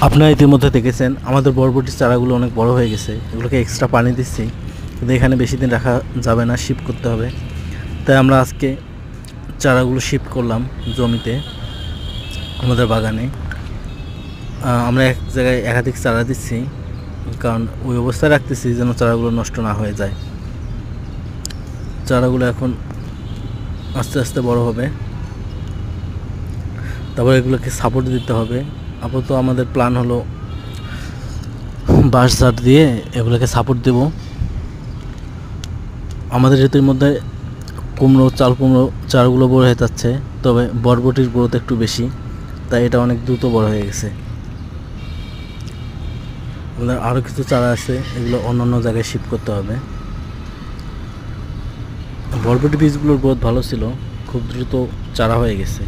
আপনারা ইতিমধ্যে দেখেছেন আমাদের বরবটির চারাগুলো অনেক বড় হয়ে গেছে। এগুলোকে এক্সট্রা পানি দিচ্ছি, কিন্তু এখানে বেশি দিন রাখা যাবে না, শিফট করতে হবে। তাই আমরা আজকে চারাগুলো শিফট করলাম জমিতে, আমাদের বাগানে। আমরা এক জায়গায় একাধিক চারা দিচ্ছি, কারণ ওই অবস্থায় রাখতেছি যেন চারাগুলো নষ্ট না হয়ে যায়। চারাগুলো এখন আস্তে আস্তে বড় হবে, তারপর এগুলোকে সাপোর্ট দিতে হবে। আপাতত আমাদের প্ল্যান হলো বাঁশ ঝাড় দিয়ে এগুলোকে সাপোর্ট দেব। আমাদের ঋতুর মধ্যে চাল কুমড়ো চারাগুলো বড় হয়ে যাচ্ছে, তবে বরবটির গ্রোথ একটু বেশি, তাই এটা অনেক দ্রুত বড় হয়ে গেছে। আমাদের আরও কিছু চারা আছে, এগুলো অন্য জায়গায় শিফট করতে হবে। বরবটি বীজগুলোর গ্রোথ ভালো ছিল, খুব দ্রুত চারা হয়ে গেছে।